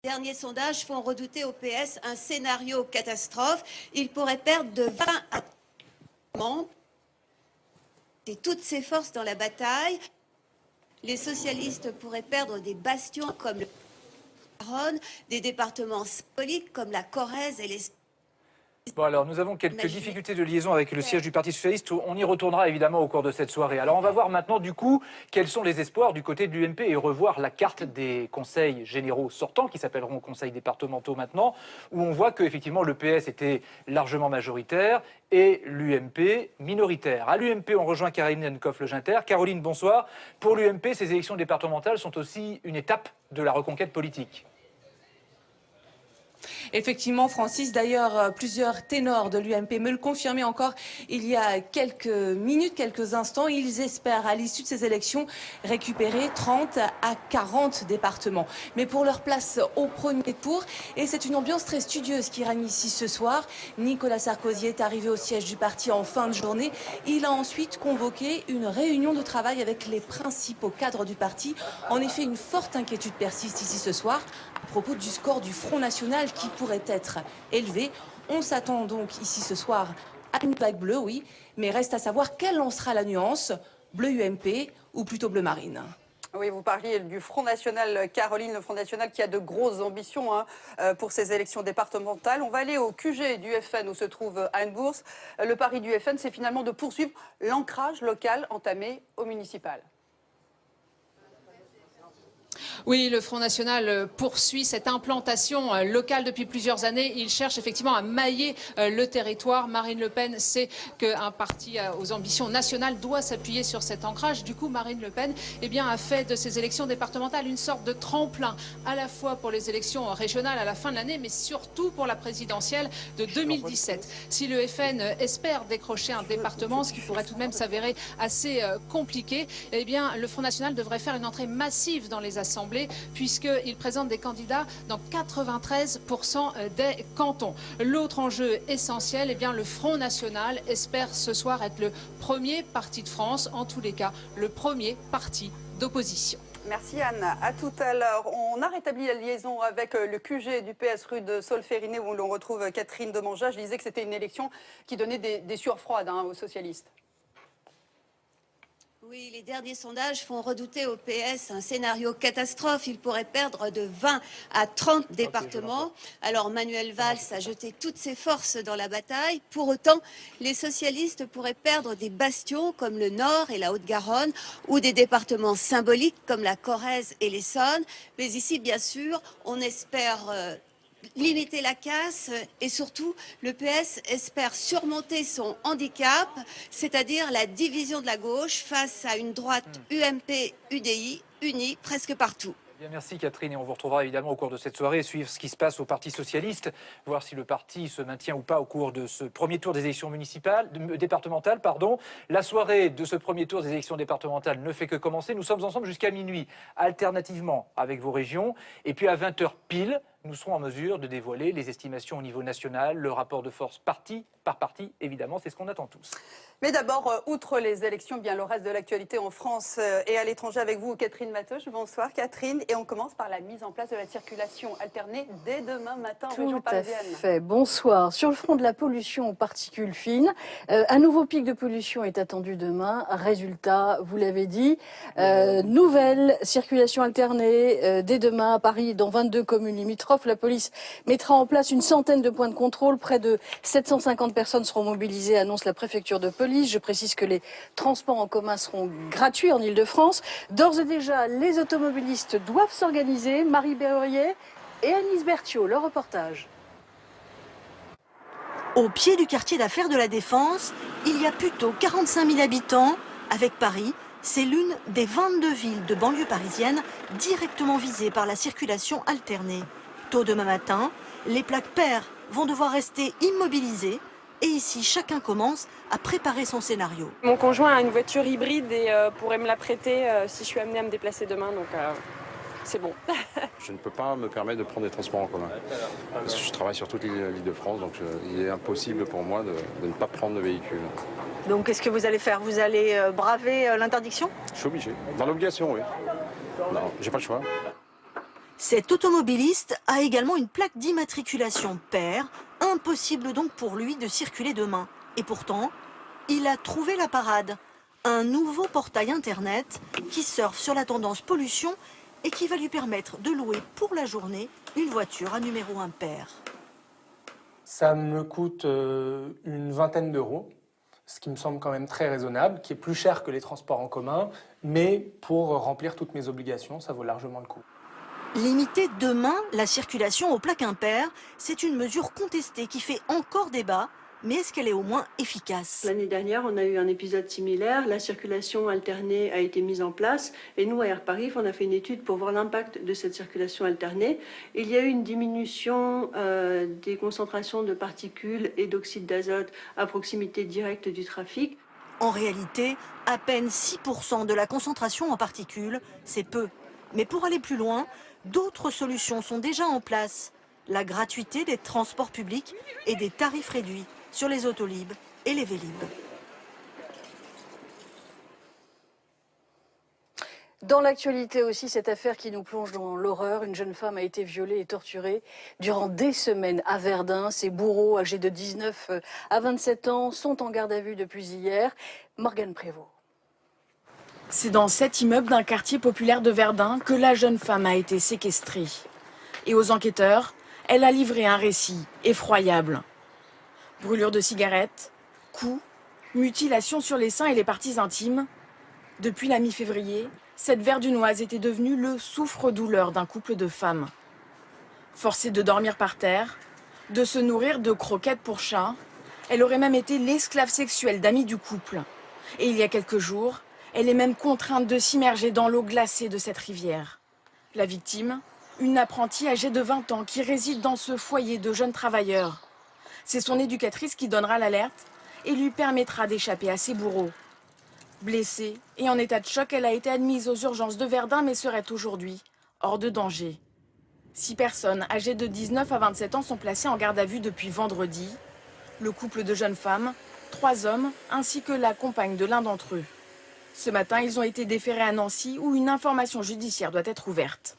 Les derniers sondages font redouter au PS un scénario catastrophe. Il pourrait perdre de 20 à 30 membres et toutes ses forces dans la bataille. Les socialistes pourraient perdre des bastions comme le Garonne, des départements symboliques comme la Corrèze et les... Bon alors, nous avons quelques difficultés de liaison avec le siège du Parti Socialiste. On y retournera évidemment au cours de cette soirée. Alors on va voir maintenant du coup quels sont les espoirs du côté de l'UMP et revoir la carte des conseils généraux sortants qui s'appelleront conseils départementaux maintenant, où on voit qu'effectivement le PS était largement majoritaire et l'UMP minoritaire. À l'UMP, on rejoint Caroline Hennecoff-Leginter. Caroline, bonsoir. Pour l'UMP, ces élections départementales sont aussi une étape de la reconquête politique. Effectivement, Francis, d'ailleurs, plusieurs ténors de l'UMP me le confirmaient encore il y a quelques minutes, quelques instants. Ils espèrent, à l'issue de ces élections, récupérer 30 à 40 départements. Mais pour leur place au premier tour, et c'est une ambiance très studieuse qui règne ici ce soir. Nicolas Sarkozy est arrivé au siège du parti en fin de journée. Il a ensuite convoqué une réunion de travail avec les principaux cadres du parti. En effet, une forte inquiétude persiste ici ce soir à propos du score du Front National qui pourrait être élevé. On s'attend donc ici ce soir à une vague bleue, oui, mais reste à savoir quelle en sera la nuance, bleu UMP ou plutôt bleu marine. Oui, vous parliez du Front National, Caroline, le Front National qui a de grosses ambitions pour ces élections départementales. On va aller au QG du FN où se trouve Anne Bourse. Le pari du FN, c'est finalement de poursuivre l'ancrage local entamé au municipal. Oui, le Front National poursuit cette implantation locale depuis plusieurs années. Il cherche effectivement à mailler le territoire. Marine Le Pen sait qu'un parti aux ambitions nationales doit s'appuyer sur cet ancrage. Du coup, Marine Le Pen a fait de ces élections départementales une sorte de tremplin, à la fois pour les élections régionales à la fin de l'année, mais surtout pour la présidentielle de 2017. Si le FN espère décrocher un département, ce qui pourrait tout de même s'avérer assez compliqué, le Front National devrait faire une entrée massive dans les assemblées, puisqu'il présente des candidats dans 93% des cantons. L'autre enjeu essentiel, le Front National espère ce soir être le premier parti de France, en tous les cas le premier parti d'opposition. Merci Anne, à tout à l'heure. On a rétabli la liaison avec le QG du PS rue de Solferino où l'on retrouve Catherine Demanja. Je disais que c'était une élection qui donnait des sueurs froides aux socialistes. Oui, les derniers sondages font redouter au PS un scénario catastrophe. Il pourrait perdre de 20 à 30 départements. Alors Manuel Valls a jeté toutes ses forces dans la bataille. Pour autant, les socialistes pourraient perdre des bastions comme le Nord et la Haute-Garonne ou des départements symboliques comme la Corrèze et l'Essonne. Mais ici, bien sûr, on espère limiter la casse et surtout le PS espère surmonter son handicap, c'est-à-dire la division de la gauche face à une droite UMP-UDI unie presque partout. Bien, merci Catherine, et on vous retrouvera évidemment au cours de cette soirée, suivre ce qui se passe au Parti Socialiste, voir si le parti se maintient ou pas au cours de ce premier tour des élections départementales. La soirée de ce premier tour des élections départementales ne fait que commencer. Nous sommes ensemble jusqu'à minuit, alternativement avec vos régions, et puis à 20h pile, nous serons en mesure de dévoiler les estimations au niveau national, le rapport de force parti par parti, évidemment, c'est ce qu'on attend tous. Mais d'abord, outre les élections, le reste de l'actualité en France et à l'étranger avec vous, Catherine Mateuch. Bonsoir Catherine. Et on commence par la mise en place de la circulation alternée dès demain matin en région parisienne. Tout à fait. Bonsoir. Sur le front de la pollution aux particules fines, un nouveau pic de pollution est attendu demain. Résultat, vous l'avez dit, nouvelle circulation alternée dès demain à Paris dans 22 communes limitrophes. La police mettra en place une centaine de points de contrôle. Près de 750 personnes seront mobilisées, annonce la préfecture de police. Je précise que les transports en commun seront gratuits en Ile-de-France. D'ores et déjà, les automobilistes doivent s'organiser. Marie Berrurier et Agnès Berthiaud, le reportage. Au pied du quartier d'affaires de la Défense, il y a plutôt 45 000 habitants. Avec Paris, c'est l'une des 22 villes de banlieue parisienne directement visées par la circulation alternée. Tôt demain matin, les plaques paires vont devoir rester immobilisées. Et ici, chacun commence à préparer son scénario. Mon conjoint a une voiture hybride et pourrait me la prêter si je suis amenée à me déplacer demain, donc c'est bon. Je ne peux pas me permettre de prendre des transports en commun. Parce que je travaille sur toute l'Île-de-France, donc il est impossible pour moi de ne pas prendre de véhicule. Donc qu'est-ce que vous allez faire? Vous allez braver l'interdiction? Je suis obligé. Dans l'obligation, oui. Non, j'ai pas le choix. Cet automobiliste a également une plaque d'immatriculation pair, impossible donc pour lui de circuler demain. Et pourtant, il a trouvé la parade. Un nouveau portail internet qui surfe sur la tendance pollution et qui va lui permettre de louer pour la journée une voiture à numéro impair. Ça me coûte une vingtaine d'euros, ce qui me semble quand même très raisonnable, qui est plus cher que les transports en commun, mais pour remplir toutes mes obligations, ça vaut largement le coup. Limiter demain la circulation aux plaques impaires, c'est une mesure contestée qui fait encore débat, mais est-ce qu'elle est au moins efficace? L'année dernière, on a eu un épisode similaire, la circulation alternée a été mise en place et nous, à Air Paris, on a fait une étude pour voir l'impact de cette circulation alternée. Il y a eu une diminution des concentrations de particules et d'oxyde d'azote à proximité directe du trafic. En réalité, à peine 6% de la concentration en particules, c'est peu. Mais pour aller plus loin, d'autres solutions sont déjà en place. La gratuité des transports publics et des tarifs réduits sur les Autolib et les Vélib. Dans l'actualité aussi, cette affaire qui nous plonge dans l'horreur. Une jeune femme a été violée et torturée durant des semaines à Verdun. Ses bourreaux, âgés de 19 à 27 ans, sont en garde à vue depuis hier. Morgane Prévost. C'est dans cet immeuble d'un quartier populaire de Verdun que la jeune femme a été séquestrée. Et aux enquêteurs, elle a livré un récit effroyable. Brûlure de cigarettes, coups, mutilations sur les seins et les parties intimes. Depuis la mi-février, cette Verdunoise était devenue le souffre-douleur d'un couple de femmes. Forcée de dormir par terre, de se nourrir de croquettes pour chats, elle aurait même été l'esclave sexuelle d'amis du couple. Et il y a quelques jours, elle est même contrainte de s'immerger dans l'eau glacée de cette rivière. La victime, une apprentie âgée de 20 ans qui réside dans ce foyer de jeunes travailleurs. C'est son éducatrice qui donnera l'alerte et lui permettra d'échapper à ses bourreaux. Blessée et en état de choc, elle a été admise aux urgences de Verdun mais serait aujourd'hui hors de danger. 6 personnes âgées de 19 à 27 ans sont placées en garde à vue depuis vendredi. Le couple de jeunes femmes, 3 hommes ainsi que la compagne de l'un d'entre eux. Ce matin, ils ont été déférés à Nancy où une information judiciaire doit être ouverte.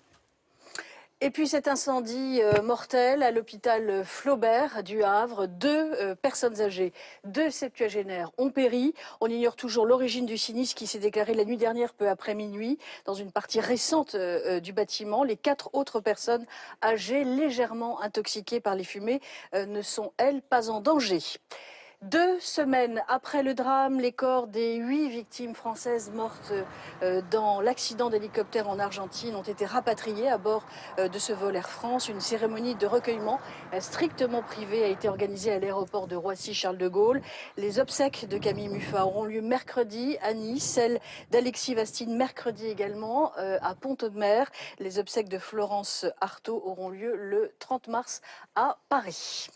Et puis cet incendie mortel à l'hôpital Flaubert du Havre. 2 personnes âgées, 2 septuagénaires ont péri. On ignore toujours l'origine du sinistre qui s'est déclaré la nuit dernière peu après minuit dans une partie récente du bâtiment. Les 4 autres personnes âgées légèrement intoxiquées par les fumées ne sont, elles, pas en danger. 2 semaines après le drame, les corps des 8 victimes françaises mortes dans l'accident d'hélicoptère en Argentine ont été rapatriés à bord de ce vol Air France. Une cérémonie de recueillement strictement privée a été organisée à l'aéroport de Roissy-Charles de Gaulle. Les obsèques de Camille Muffat auront lieu mercredi à Nice, celles d'Alexis Vastine mercredi également à Pont-Audemer. Les obsèques de Florence Artaud auront lieu le 30 mars à Paris.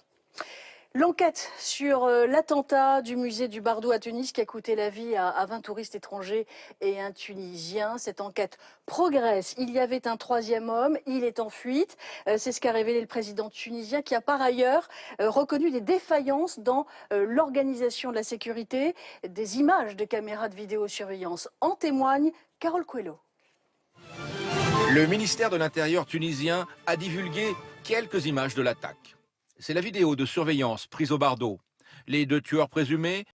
L'enquête sur l'attentat du musée du Bardo à Tunis qui a coûté la vie à 20 touristes étrangers et un Tunisien. Cette enquête progresse. Il y avait un 3e homme, il est en fuite. C'est ce qu'a révélé le président tunisien qui a par ailleurs reconnu des défaillances dans l'organisation de la sécurité. Des images de caméras de vidéosurveillance en témoignent. Carole Coelho. Le ministère de l'Intérieur tunisien a divulgué quelques images de l'attaque. C'est la vidéo de surveillance prise au Bardo. Les 2 tueurs présumés